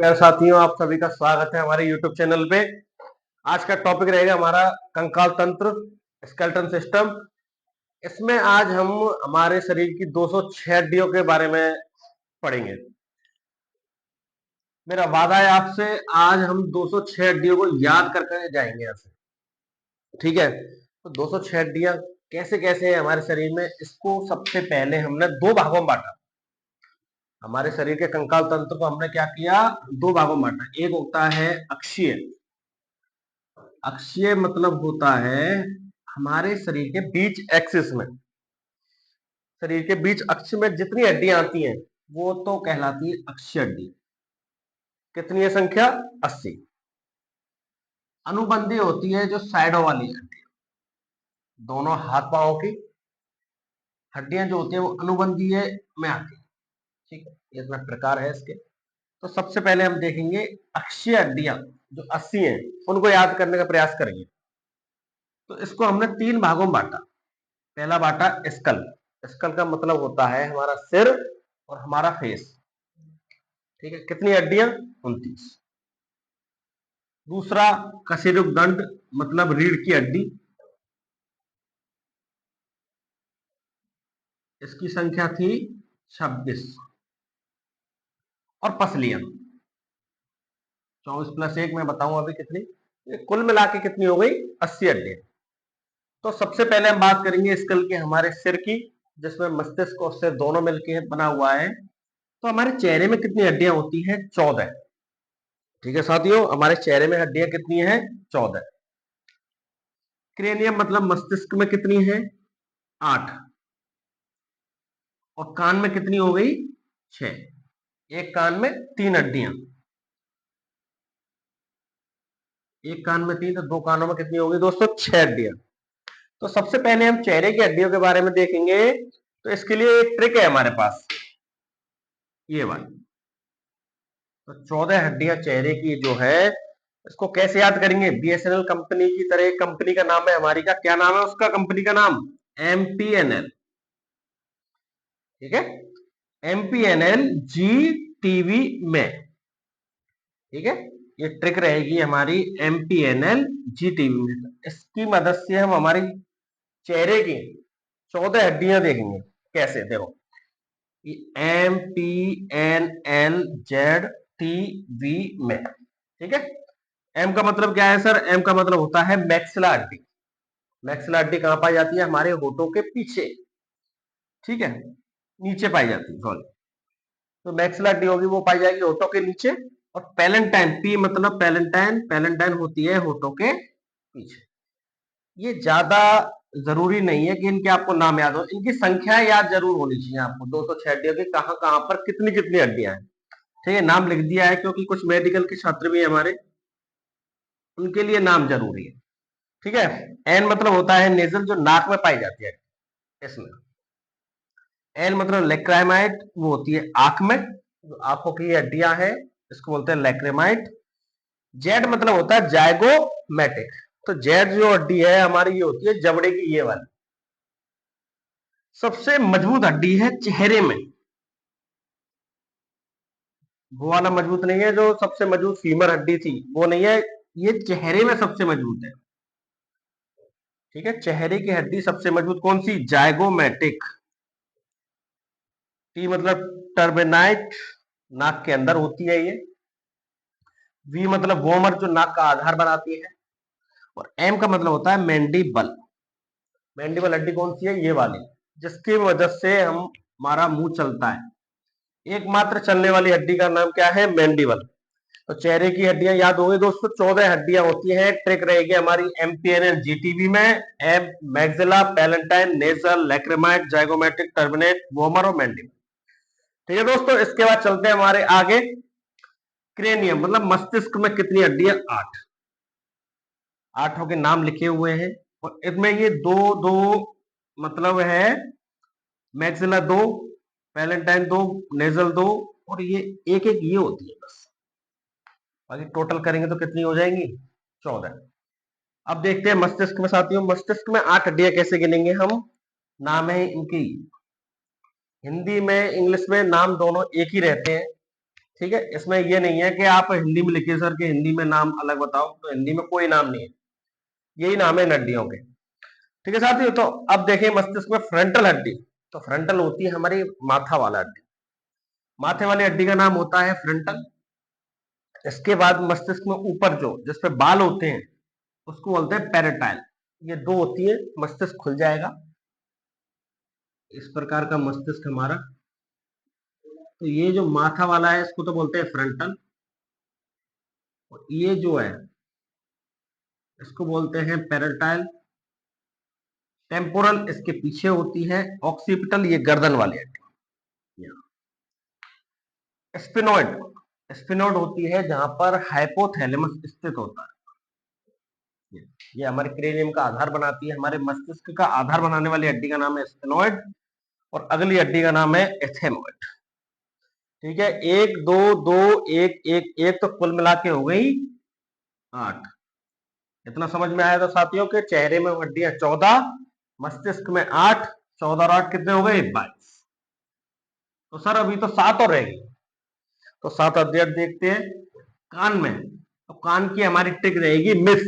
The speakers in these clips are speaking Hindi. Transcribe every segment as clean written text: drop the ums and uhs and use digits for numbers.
प्यारे साथियों, आप सभी का स्वागत है हमारे YouTube चैनल पे। आज का टॉपिक रहेगा हमारा कंकाल तंत्र, स्केलेटन सिस्टम। इसमें आज हम हमारे शरीर की 206 हड्डियों के बारे में पढ़ेंगे। मेरा वादा है आपसे, आज हम 206 हड्डियों को याद करके जाएंगे यहाँ से। ठीक है, तो 206 हड्डियां कैसे कैसे है हमारे शरीर में, इसको सबसे पहले हमने दो भागों में बांटा। हमारे शरीर के कंकाल तंत्र को हमने क्या किया, दो भागों में बांटा। एक होता है अक्षीय। अक्षीय मतलब होता है हमारे शरीर के बीच एक्सिस में, शरीर के बीच अक्ष में जितनी हड्डियां आती हैं वो तो कहलाती है अक्षीय हड्डी। कितनी है संख्या? 80। अनुबंधी होती है जो साइडों वाली हड्डी, दोनों हाथ पांव की हड्डियां जो होती है वो अनुबंधीय में आती है। ठीक है, ये इतना प्रकार है इसके। तो सबसे पहले हम देखेंगे अक्षीय हड्डियां जो 80 हैं, उनको याद करने का प्रयास करेंगे। तो इसको हमने तीन भागों में बांटा। पहला बांटा स्कल। स्कल का मतलब होता है हमारा सिर और हमारा फेस। ठीक है, कितनी हड्डियां? 29। दूसरा कशेरुक दंड मतलब रीढ़ की हड्डी, इसकी संख्या थी 26। और पसलियां 24 प्लस 1 मैं बताऊं अभी कितनी, कुल मिला के कितनी हो गई? 80 हड्डियां। तो सबसे पहले हम बात करेंगे स्कल के, हमारे सिर की, जिसमें मस्तिष्क और सिर दोनों मिलकर बना हुआ है। तो हमारे चेहरे में कितनी हड्डियां होती हैं? 14। ठीक है साथियों, हमारे चेहरे में हड्डियां कितनी हैं? 14। क्रेनियम मतलब मस्तिष्क में कितनी है? 8। और कान में कितनी हो गई? 6। एक कान में 3 हड्डियां, एक कान में 3 तो दो कानों में कितनी होगी दोस्तों? 6 हड्डियां। तो सबसे पहले हम चेहरे की हड्डियों के बारे में देखेंगे। तो इसके लिए एक ट्रिक है हमारे पास, ये वाली। तो 14 हड्डियां चेहरे की जो है, इसको कैसे याद करेंगे? बीएसएनएल कंपनी की तरह एक कंपनी का नाम है हमारी, का क्या नाम है उसका? कंपनी का नाम एमपीएनएल। ठीक है, एमपीएनएल जी टीवी में। ठीक है, ये ट्रिक रहेगी हमारी एमपीएनएल जी टीवी में। इसकी मदद से हम हमारी चेहरे की 14 हड्डियां देखेंगे। कैसे? देखो, M P N L Z T V में। ठीक है, एम का मतलब क्या है सर? एम का मतलब होता है मैक्सिला हड्डी। मैक्सिला हड्डी कहां पाई जाती है? हमारे होठों के पीछे। ठीक है, नीचे पाई जाती है, सॉरी। तो मैक्सिला हड्डी होगी वो पाई जाएगी होठों के नीचे। और पैलेंटाइन, पी मतलब पैलेंटाइन, पैलेंटाइन होती है होठों के पीछे। ये ज्यादा जरूरी नहीं है कि इनके आपको नाम याद हो, इनकी संख्या याद जरूर होनी चाहिए आपको। 206 हड्डियों की कहां कहां पर कितनी कितनी हड्डियां हैं। ठीक है, नाम लिख दिया है क्योंकि कुछ मेडिकल के छात्र भी हमारे, उनके लिए नाम जरूरी है। ठीक है, एन मतलब होता है नेजल, जो नाक में पाई जाती है इसमें। एल मतलब लेक्राइमाइट, वो होती है आंख में, जो आंखों की हड्डियां हैं, इसको बोलते हैं लेक्रेमाइट। जेड मतलब होता है जायगोमैटिक। तो जेड जो हड्डी है हमारी, ये होती है जबड़े की, ये वाली। सबसे मजबूत हड्डी है चेहरे में, वो वाला मजबूत नहीं है जो सबसे मजबूत फीमर हड्डी थी, वो नहीं है। ये चेहरे में सबसे मजबूत है। ठीक है, चेहरे की हड्डी सबसे मजबूत कौन सी? जायगोमैटिक। टी मतलब टर्बेनाइट, नाक के अंदर होती है ये। वी मतलब वोमर, जो नाक का आधार बनाती है। और एम का मतलब होता है मैंडिबल। मैंडिबल हड्डी कौन सी है? ये वाली, जिसकी वजह से हम, हमारा मुंह चलता है। एकमात्र चलने वाली हड्डी का नाम क्या है? मैंडिबल। तो चेहरे की हड्डियां याद हो गई दोस्तों, 14 हड्डियां होती हैं। ट्रिक रहेगी हमारी एमपीएनएल जीटीबी में। M maxilla, palatine, nasal, lacrimal, zygomatic, turbinate, vomer और मैंडिबल। ठीक है दोस्तों, इसके बाद चलते हैं हमारे आगे। क्रेनियम मतलब मस्तिष्क में कितनी हड्डियां? 8। 8 के नाम लिखे हुए हैं। और इसमें ये दो दो मतलब है, मैक्सिला 2, पैलेंटाइन 2, नेजल 2, और ये एक एक ये होती है बस। बाकी टोटल करेंगे तो कितनी हो जाएंगी? 14। अब देखते हैं मस्तिष्क में साथियों, मस्तिष्क में 8 हड्डियां कैसे गिनेंगे हम। नाम है इनकी, हिंदी में इंग्लिश में नाम दोनों एक ही रहते हैं। ठीक है, इसमें ये नहीं है कि आप हिंदी में लिखिए सर कि हिंदी में नाम अलग बताओ, तो हिंदी में कोई नाम नहीं है, यही नाम है इन हड्डियों के। ठीक है साथियों, तो अब देखिए मस्तिष्क में फ्रंटल हड्डी। तो फ्रंटल होती है हमारी माथा वाला हड्डी, माथे वाली हड्डी का नाम होता है फ्रंटल। इसके बाद मस्तिष्क में ऊपर जो जिसपे बाल होते हैं उसको बोलते हैं पेरिटाइल। ये दो होती है, मस्तिष्क खुल जाएगा, इस प्रकार का मस्तिष्क हमारा। तो ये जो माथा वाला है इसको तो बोलते हैं फ्रंटल, और ये जो है इसको बोलते हैं पेरिटाइल। टेम्पोरल इसके पीछे होती है, ऑक्सीपिटल ये गर्दन वाली हड्डी। स्पिनोइड, स्पिनोइड होती है जहां पर हाइपोथैलेमस स्थित होता है। ये हमारे क्रेनियम का आधार बनाती है, हमारे मस्तिष्क का आधार बनाने वाली हड्डी का नाम है स्पिनोइड, और अगली हड्डी का नाम है एथेमोइड। ठीक है, एक दो दो एक एक एक, तो कुल मिला के हो गई 8। इतना समझ में आया तो साथियों के चेहरे में हड्डियां 14, मस्तिष्क में 8, 14 और 8 कितने हो गए 22। तो सर अभी तो 7 और रह गई, तो 7 अध्ययन देखते हैं। कान में, तो कान की हमारी ट्रिक रहेगी मिस।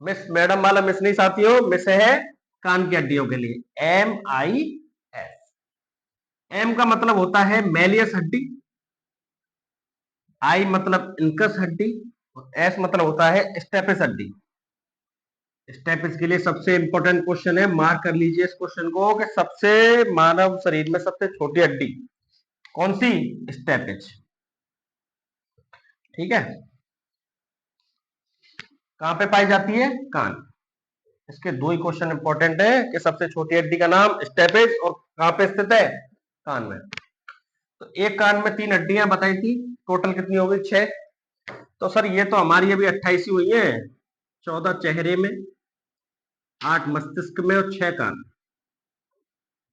मिस मैडम वाला मिस नहीं साथियों, मिस है कान की हड्डियों के लिए, MIS। एम का मतलब होता है मेलियस हड्डी, आई मतलब इंकस हड्डी, और एस मतलब होता है स्टेपिस हड्डी। स्टेपिस के लिए सबसे इंपॉर्टेंट क्वेश्चन है, मार्क कर लीजिए इस क्वेश्चन को, कि सबसे मानव शरीर में सबसे छोटी हड्डी कौन सी, स्टेपिस। ठीक है, कहां पे पाई जाती है, कान। इसके दो ही क्वेश्चन इंपॉर्टेंट है कि सबसे छोटी हड्डी का नाम स्टेपिस और कहां पे स्थित है, कान में। तो एक कान में 3 हड्डियां बताई थी, टोटल कितनी हो गई 6। तो सर ये तो हमारी अभी 28 ही हुई है, 14 चेहरे में, 8 मस्तिष्क में और 6 कान।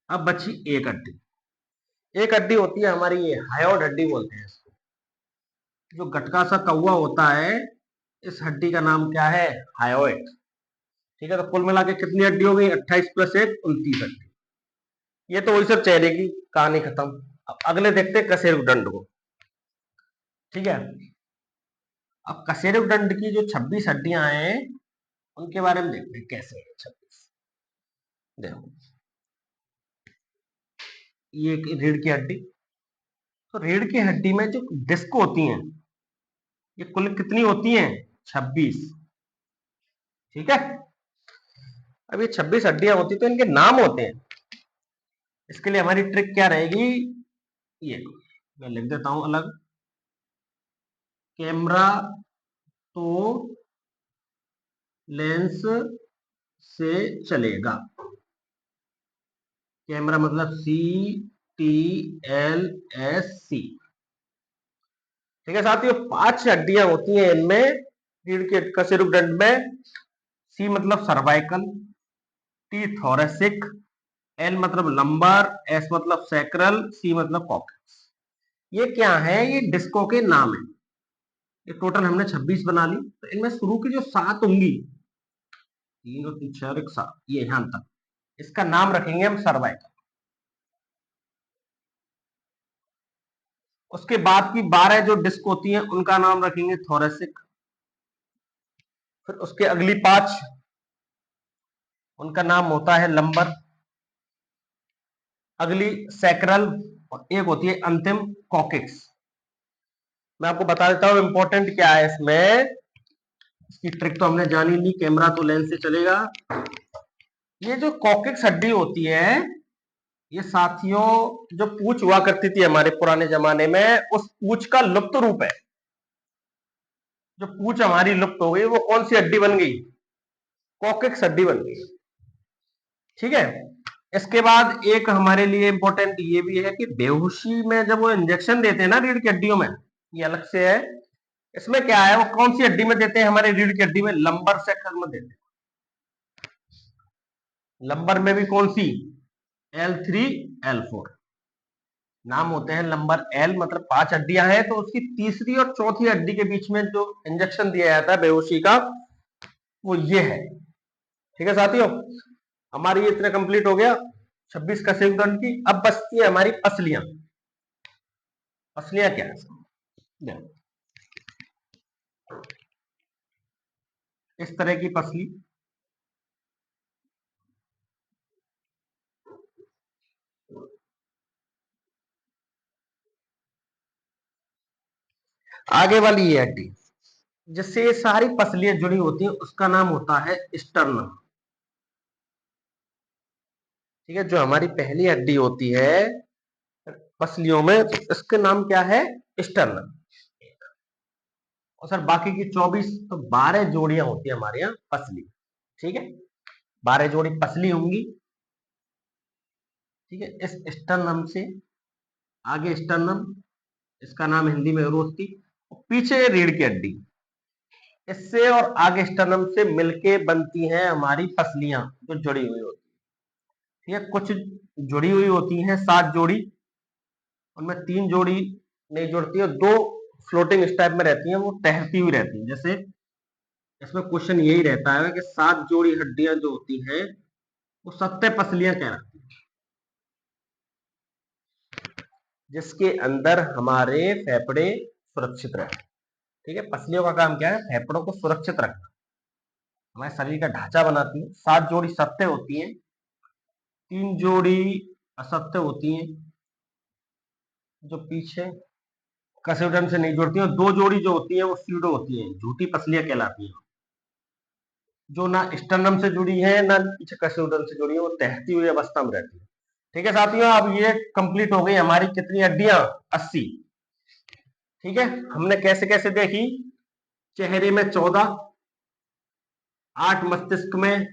अब बची एक हड्डी। एक हड्डी होती है हमारी ये हायोड हड्डी बोलते हैं इसको, जो गटका सा कौवा होता है, इस हड्डी का नाम क्या है, हायोइड। ठीक है, तो कुल मिला के कितनी हड्डी हो गई, 28 प्लस 1 29 हड्डी। ये तो वही सब चेहरे की कहानी खत्म। अब अगले देखते हैं कशेरुकदंड को। ठीक है, अब कशेरुकदंड की जो 26 हड्डियां हैं उनके बारे में देखते हैं कैसे है 26। देखो ये रीढ़ की हड्डी, तो रीढ़ की हड्डी में जो डिस्क होती हैं ये कुल कितनी होती हैं, 26। ठीक है, अब ये 26 हड्डियां होती तो इनके नाम होते हैं। इसके लिए हमारी ट्रिक क्या रहेगी, ये मैं लिख देता हूं अलग। कैमरा तो लेंस से चलेगा, कैमरा मतलब CTLSC। ठीक है साथियों, 5 हड्डियां होती हैं इनमें, रीढ़ के कशेरुकदंड में। सी मतलब सर्वाइकल, टी थोरेसिक, एल मतलब लंबर, एस मतलब सैक्रल, सी मतलब कॉक्सिक्स। ये क्या है, ये डिस्कों के नाम है। ये टोटल हमने 26 बना ली, तो इनमें शुरू की जो 7 होंगी, 3 और 3 6 और 7, ये यहां तक, इसका नाम रखेंगे हम सर्वाइकल। उसके बाद की 12 जो डिस्क होती हैं उनका नाम रखेंगे थोरेसिक। फिर उसके अगली 5 उनका नाम होता है लंबर, अगली सैक्रल, और एक होती है अंतिम कॉक्सिक्स। मैं आपको बता देता हूं इंपॉर्टेंट क्या है इसमें, इसकी ट्रिक तो हमने जानी नहीं, कैमरा तो लेंस से चलेगा। ये जो कॉक्सिक्स हड्डी होती है, ये साथियों जो पूंछ हुआ करती थी हमारे पुराने जमाने में, उस पूंछ का लुप्त रूप है। जो पूंछ हमारी लुप्त हो गई वो कौन सी हड्डी बन गई, कॉक्सिक्स हड्डी बन गई। ठीक है, इसके बाद एक हमारे लिए इंपॉर्टेंट ये भी है कि बेहोशी में जब वो इंजेक्शन देते हैं ना रीढ़ की हड्डियों में, ये अलग से है। इसमें क्या है, वो कौन सी हड्डी में देते हैं, हमारे रीढ़ की हड्डी में, लंबर सेक्शन में देते हैं। लंबर में भी कौन सी, L3 L4 नाम होते हैं। लंबर L मतलब 5 हड्डियां हैं, तो उसकी तीसरी और चौथी हड्डी के बीच में जो इंजेक्शन दिया जाता है बेहोशी का, वो ये है। ठीक है साथियों, हमारी ये इतना कंप्लीट हो गया 26 कशेरुकदंड की। अब बचती है हमारी पसलियां। पसलियां क्या है? देखो, इस तरह की पसली, आगे वाली ये हड्डी जिससे ये सारी पसलियां जुड़ी होती हैं उसका नाम होता है स्टर्नम। ठीक है, जो हमारी पहली हड्डी होती है पसलियों में, इसके नाम क्या है? स्टर्नम। और सर बाकी की 24 तो 12 जोड़ियां होती है हमारे यहाँ पसली। ठीक है, 12 जोड़ी पसली होंगी। ठीक है, इस स्टर्नम से आगे स्टर्नम, इसका नाम हिंदी में उरोस्थी, पीछे रीढ़ की हड्डी, इससे और आगे स्टर्नम से मिलके बनती हैं हमारी पसलियां जो जुड़ी हुई होती है। ठीक है, कुछ जुड़ी हुई होती हैं 7 जोड़ी, उनमें 3 जोड़ी नहीं जुड़ती है, 2 फ्लोटिंग इस टाइप में रहती हैं, वो तैरती हुई रहती हैं। जैसे इसमें क्वेश्चन यही रहता है कि 7 जोड़ी हड्डियां जो होती हैं वो सत्ते पसलियां कहलाती हैं, जिसके अंदर हमारे फेफड़े सुरक्षित रहते हैं। ठीक है, पसलियों का काम क्या है? फेफड़ों को सुरक्षित रखना, हमारे शरीर का ढांचा बनाती है। 7 जोड़ी सत्ते होती हैं, 3 जोड़ी असत्य होती हैं जो पीछे कसेउडन से नहीं जुड़ती हैं, और 2 जोड़ी जो होती है वो सीडो होती हैं, झूठी पसलियां कहलाती हैं, जो ना स्टर्नम से जुड़ी है ना पीछे कसेउडन से जुड़ी है, वो तैरती हुई अवस्था में रहती है। ठीक है साथियों, अब ये कंप्लीट हो गई हमारी कितनी हड्डियां? 80। ठीक है, हमने कैसे कैसे देखी? चेहरे में 14, 8 मस्तिष्क में,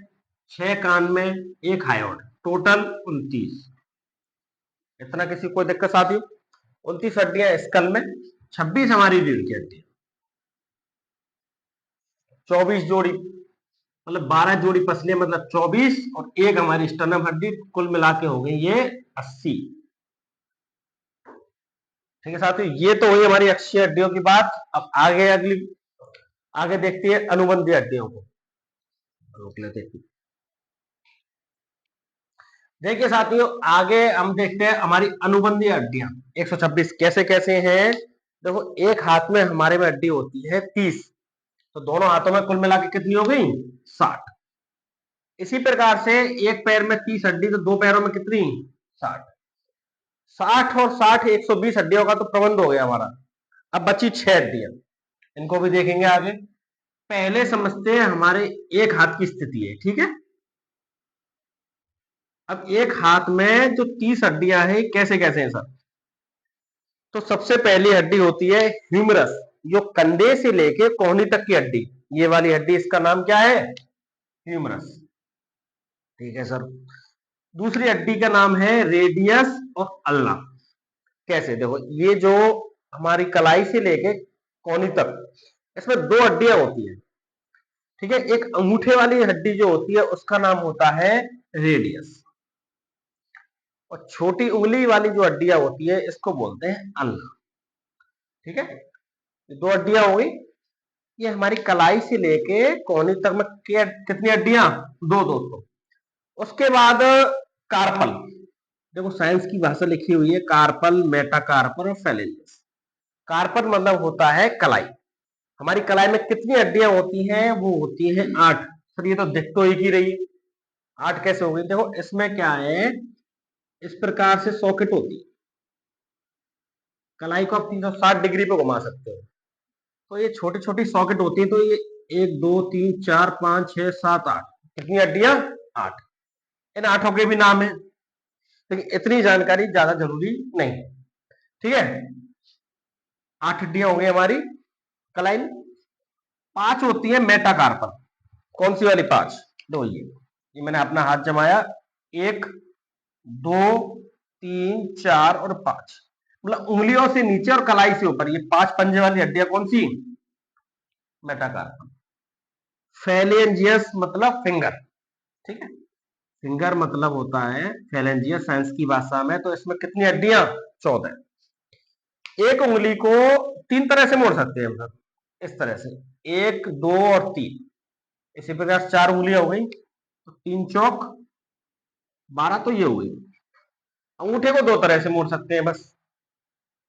6 कान में, 1 हाइड, टोटल 29। इतना किसी को दिक्कत साथियों? 29 हड्डियां स्कल में, 26 हमारी रीढ़ की हड्डी, 24 जोड़ी मतलब 12 जोड़ी पसलियां मतलब 24, और 1 हमारी स्टर्नम हड्डी, कुल मिला के हो गई ये 80। ठीक है साथियों, ये तो हुई हमारी अक्षीय हड्डियों की बात। अब आगे देखते हैं अनुबंधी हड्डियों को। रोक लेते हैं। देखिए साथियों, आगे हम देखते हैं हमारी अनुबंधी हड्डियां 126 कैसे कैसे हैं। देखो, एक हाथ में हमारे में हड्डी होती है 30, तो दोनों हाथों में कुल मिला के कितनी हो गई? 60। इसी प्रकार से एक पैर में 30 हड्डी, तो 2 पैरों में कितनी? 60। 60 और 60 120 हड्डियों का तो प्रबंध हो गया हमारा। अब बची 6 हड्डियां, इनको भी देखेंगे आगे। पहले समझते हैं हमारे एक हाथ की स्थिति है। ठीक है, अब एक हाथ में जो 30 हड्डियां हैं कैसे कैसे हैं सर? तो सबसे पहली हड्डी होती है ह्यूमरस, जो कंधे से लेके कोहनी तक की हड्डी, ये वाली हड्डी, इसका नाम क्या है? ह्यूमरस। ठीक है सर। दूसरी हड्डी का नाम है रेडियस और अल्ना। कैसे? देखो, ये जो हमारी कलाई से लेके कोहनी तक, इसमें 2 हड्डियां होती है। ठीक है, एक अंगूठे वाली हड्डी जो होती है उसका नाम होता है रेडियस, और छोटी उंगली वाली जो हड्डियां होती है इसको बोलते हैं अल्ना। ठीक है, ये 2 हड्डियां हो गई। ये हमारी कलाई से लेके कोहनी तक में कितनी हड्डियां? 2 दोस्तों। उसके बाद कार्पल, देखो साइंस की भाषा लिखी हुई है, कार्पल, मेटाकार्पल और फेलेंजिस। कार्पल मतलब होता है कलाई। हमारी कलाई में कितनी हड्डियां होती हैं? वो होती हैं 8। सर ये तो दिख तो एक ही रही है, 8 कैसे हो गई? देखो, इसमें क्या है, इस प्रकार से सॉकेट होती है, कलाई को आप 360 डिग्री पे घुमा सकते हो। तो ये छोटी छोटी सॉकेट होती है, तो ये 1 2 3 4 5 6 7 8, कितनी हड्डियां? 8। इन 8 के भी नाम है, लेकिन इतनी जानकारी ज्यादा जरूरी नहीं है। ठीक है, 8 हड्डियां हो गई हमारी कलाई में। 5 होती है मेटाकार्पल। कौन सी वाली 5? दो, ये मैंने अपना हाथ जमाया, 1 2 3 4 और 5, मतलब उंगलियों से नीचे और कलाई से ऊपर ये 5 पंजे वाली हड्डियां कौन सी? मेटाकार्पल। फेलेंजियस मतलब फिंगर। ठीक है, फिंगर मतलब होता है फेलेंजियस साइंस की भाषा में। तो इसमें कितनी हड्डियां? 14। एक उंगली को 3 तरह से मोड़ सकते हैं हम लोग, इस तरह से 1 2 और 3। इसी प्रकार 4 उंगलियां हो गई, तो 3 चौक 12, तो ये हो गई। अंगूठे को 2 तरह से मोड़ सकते हैं बस,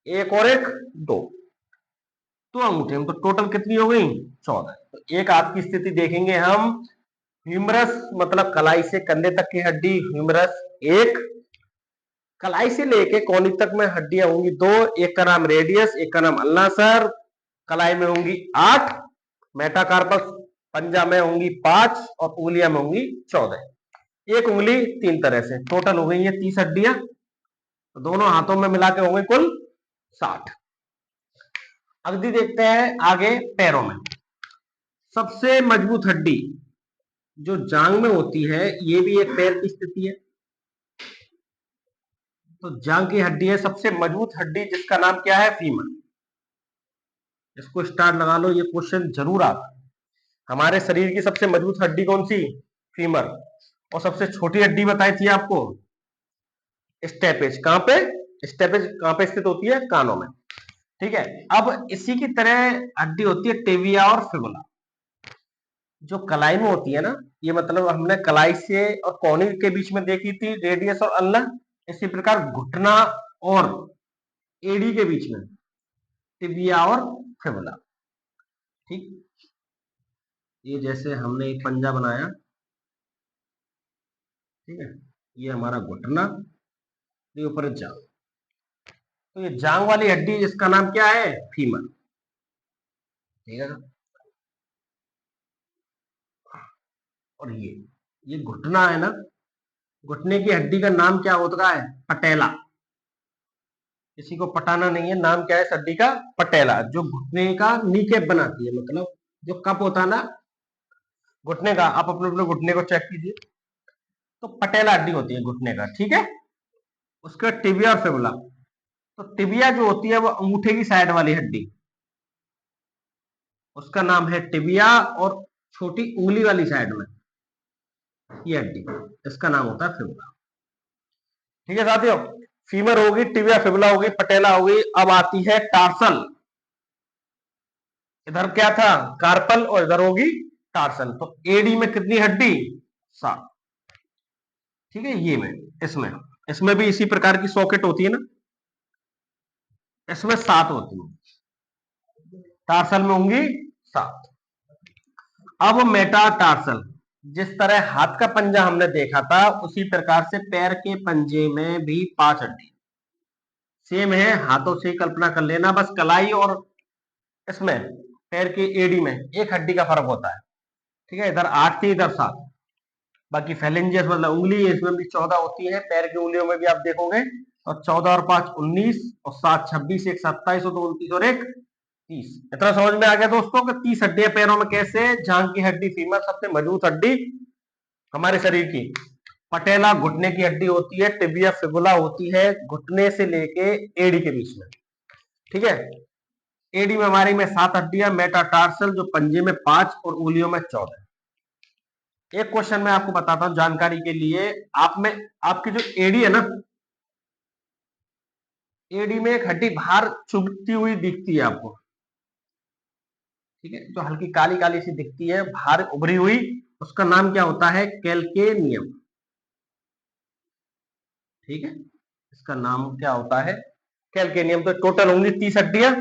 एक और एक, दो अंगूठे में, तो टोटल कितनी हो गई? 14। तो एक आपकी स्थिति देखेंगे हम, ह्यूमरस मतलब कलाई से कंधे तक की हड्डी ह्यूमरस एक, कलाई से लेके कोहनी तक में हड्डियां होंगी दो, एक का नाम रेडियस, एक का नाम अल्नासर, कलाई में होंगी 8, मेटाकार्पस पंजा में होंगी 5 और उंगलियां में होंगी 14। एक उंगली 3 तरह से, टोटल हो गई ये 30 हड्डियां, तो दोनों हाथों में मिला के होंगे कुल 60। अगली देखते हैं आगे पैरों में। सबसे मजबूत हड्डी जो जांग में होती है, ये भी एक पैर की स्थिति है। तो जांग की हड्डी है सबसे मजबूत हड्डी, जिसका नाम क्या है? फीमर। इसको स्टार लगा लो, ये क्वेश्चन जरूर आता है। हमारे शरीर की सबसे मजबूत हड्डी कौन सी? फीमर। और सबसे छोटी हड्डी बताई थी आपको, स्टेपेज। कहां पे? स्टेपेज कहां पे स्थित होती है? कानों में। ठीक है। अब इसी की तरह हड्डी होती है टिबिया और फिबुला, जो कलाई में होती है ना। ये मतलब हमने कलाई से और कोहनी के बीच में देखी थी रेडियस और अल्ना, इसी प्रकार घुटना और एड़ी के बीच में टिबिया और फिबुला। ठीक, ये जैसे हमने एक पंजा बनाया, ठीक है, ये हमारा घुटना, ये ऊपर जांग। तो ये जांग वाली हड्डी, इसका नाम क्या है? फीमर। ठीक है ना। और ये घुटना है ना, घुटने की हड्डी का नाम क्या होता है? पटेला। किसी को पटाना नहीं है, नाम क्या है इस हड्डी का? पटेला, जो घुटने का नी कैप बनाती है, मतलब जो कप होता है ना घुटने का। आप अपने अपने घुटने को चेक कीजिए, तो पटेला हड्डी होती है घुटने का। ठीक है। उसका टिबिया और फिबुला। तो टिबिया जो होती है वो अंगूठे की साइड वाली हड्डी, उसका नाम है टिबिया, और छोटी उंगली वाली साइड में ये हड्डी, इसका नाम होता है फिबुला। ठीक है साथियों, फीमर होगी, टिबिया फिबुला होगी, पटेला होगी। अब आती है टार्सल। इधर क्या था? कार्पल, और इधर होगी टार्सल। तो एडी में कितनी हड्डी? 7। ठीक है। ये में इसमें इसमें भी इसी प्रकार की सॉकेट होती है ना, इसमें 7 होती है, टार्सल में होंगी 7। अब मेटाटार्सल, जिस तरह हाथ का पंजा हमने देखा था, उसी प्रकार से पैर के पंजे में भी 5 हड्डी सेम है। हाथों से कल्पना कर लेना, बस कलाई और इसमें पैर की एड़ी में एक हड्डी का फर्क होता है। ठीक है, इधर 8 थी, इधर 7। बाकी फेलेंजियस मतलब उंगली, इसमें भी 14 होती है। पैर की उंगलियों में भी आप देखोगे, और 14 और 5 19, और 7 26, एक 27, और 2 29, और एक 30। इतना समझ में आ गया दोस्तों कि 30 हड्डियां पैरों में कैसे? जांग की हड्डी फीमर सबसे मजबूत हड्डी हमारे शरीर की। पटेला घुटने की हड्डी होती है, टिबिया फिबुला होती है घुटने से लेके एड़ी के बीच में। ठीक है। एडी में हमारी में 7 हड्डियां, मेटाटार्सल जो पंजे में 5 और उंगलियों में 14। एक क्वेश्चन मैं आपको बताता हूं जानकारी के लिए। आप में आपकी जो एडी है ना, एडी में एक हड्डी बाहर चुभती हुई दिखती है आपको। ठीक है, जो हल्की काली काली सी दिखती है बाहर उभरी हुई, उसका नाम क्या होता है? कैल्केनियम। ठीक है, इसका नाम क्या होता है? कैल्केनियम। तो टोटल होंगी 30 हड्डियां,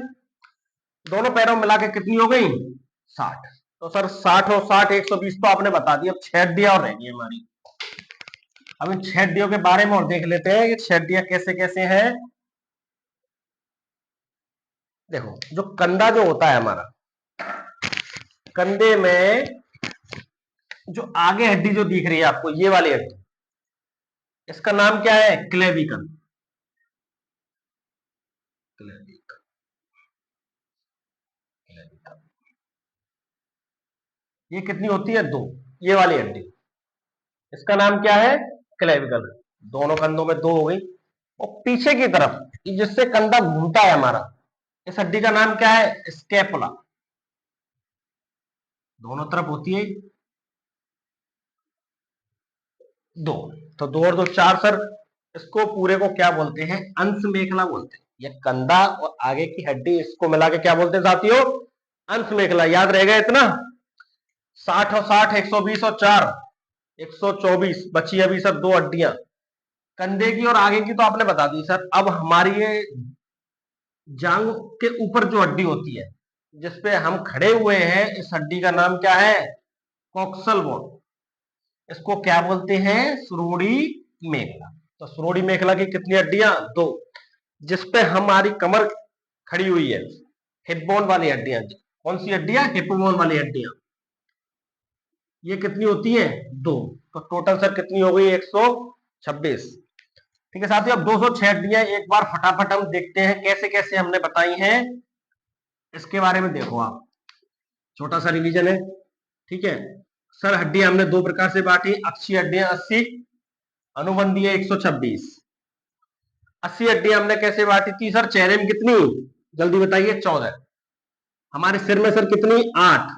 दोनों पैरों में मिला के कितनी हो गई? 60। तो सर 60 और 60 120 तो आपने बता दिया। अब 6 हड्डियां और रहेंगी हमारी। अब इन 6 हड्डियों के बारे में और देख लेते हैं, ये 6 हड्डियां कैसे कैसे हैं। देखो, जो कंधा जो होता है हमारा, कंधे में जो आगे हड्डी जो दिख रही है आपको, ये वाली हड्डी, इसका नाम क्या है? क्लेविकल। Clavicle, clavicle. ये कितनी होती है? 2। ये वाली हड्डी, इसका नाम क्या है? क्लेविकल। दोनों कंधों में 2 हो गई। और पीछे की तरफ जिससे कंधा घूमता है हमारा, इस हड्डी का नाम क्या है? स्कैपुला। दोनों तरफ होती है 2। तो 2 और 2 4 सर। इसको पूरे को क्या बोलते हैं? अंश मेखला बोलते हैं। ये कंधा और आगे की हड्डी, इसको मिला के क्या बोलते हैं साथियों? अंश मेखला। याद रहेगा इतना? 60 और 60 120 और 4 124। बची अभी सर 2 हड्डियां, कंधे की और आगे की तो आपने बता दी सर। अब हमारी ये जांग के ऊपर जो हड्डी होती है जिसपे हम खड़े हुए हैं, इस हड्डी का नाम क्या है? Coxal bone. इसको क्या बोलते हैं? सुरोड़ी मेखला। तो सुरोड़ी मेखला की कितनी हड्डियां? दो। जिसपे हमारी कमर खड़ी हुई है, हिप बोन वाली हड्डियां। कौन सी हड्डियां? हिप बोन वाली हड्डियां। ये कितनी होती है? दो। तो टोटल सर कितनी हो गई? 126। ठीक है साथियों, अब 206 हड्डियां एक बार फटाफट हम देखते हैं कैसे कैसे हमने बताई हैं। इसके बारे में देखो आप, छोटा सा रिवीजन है। ठीक है सर, हड्डियां हमने दो प्रकार से बांटी। अक्षीय हड्डियां 80, अनुबंधीय 126। 80 हड्डियां हमने कैसे बांटी थी सर? चेहरे में कितनी? जल्दी बताइए। 14। हमारे सिर में सर कितनी? 8।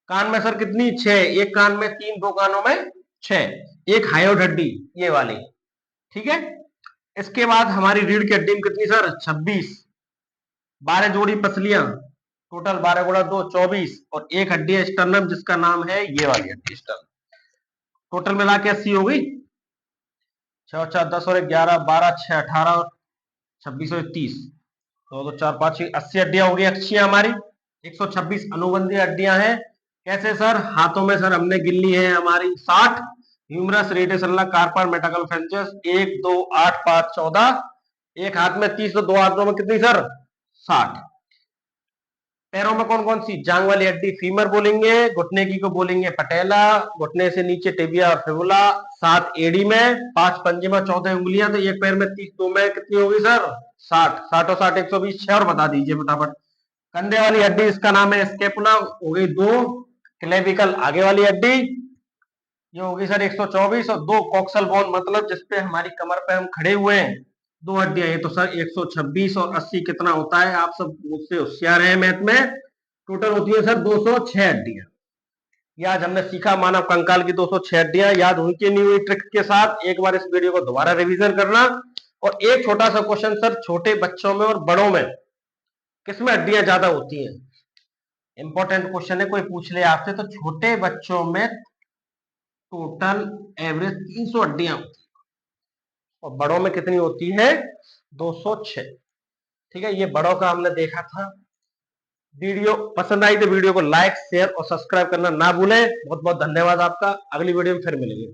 कान में सर कितनी? 6। एक कान में 3, दो कानों में 6। एक हायोड हड्डी ये वाली। ठीक है, इसके बाद हमारी रीढ़ की हड्डी में कितनी सर? 26। 12 जोड़ी पसलियां, टोटल 12 गुणा 2 24। और एक हड्डी है स्टर्नम जिसका नाम है ये वाली हड्डी स्टर्नम। टोटल मिला के 80 हो गई। 6 और 4 10 और 11 12 6 18 और 26 और 30, 2 2 4 5 80 हड्डियां हो गई अक्षीय हमारी। 126 अनुबंधीय हड्डियां हैं। कैसे सर? हाथों में सर हमने गिन ली है हमारी 60। Humerus, radius, carpal, metacarpal phalanges 1 2 8 5 14। एक हाथ में 30 तो दो हाथों में कितनी सर? 60। पैरों में कौन कौन सी? जांग वाली हड्डी फीमर बोलेंगे, घुटने की को बोलेंगे पटेला, घुटने से नीचे टिबिया और फिबुला। 7 एड़ी में, 5 पंजे में, 14 उंगलियां। तो एक पैर में 30, दो में कितनी होगी सर? 60। 60 और 60 120, 6 और बता दीजिए फटाफट। कंधे वाली हड्डी इसका नाम है स्केपुला, हो गई 2। क्लेविकल आगे वाली हड्डी ये होगी सर 124। और 2 कॉक्सल बोन, मतलब जिसपे हमारी कमर पे हम खड़े हुए हैं, 2 हड्डियां। ये तो सर 126 और 80 कितना होता है? आप सब मुझसे होशियार हैं मैथ में। टोटल होती है सर 206 हड्डियां। ये आज हमने सीखा मानव कंकाल की 206 हड्डियां। याद हुई कि नहीं हुई ट्रिक के साथ? एक बार इस वीडियो को दोबारा रिवीजन करना। और एक छोटा सा क्वेश्चन सर, छोटे बच्चों में और बड़ों में किसमें हड्डियां ज्यादा होती हैं? इंपॉर्टेंट क्वेश्चन है, कोई पूछ ले आपसे। तो छोटे बच्चों में टोटल एवरेज 300 हड्डियां और बड़ों में कितनी होती है? 206। ठीक है, ये बड़ों का हमने देखा था। वीडियो पसंद आई तो वीडियो को लाइक शेयर और सब्सक्राइब करना ना भूलें। बहुत बहुत धन्यवाद आपका। अगली वीडियो में फिर मिलेंगे।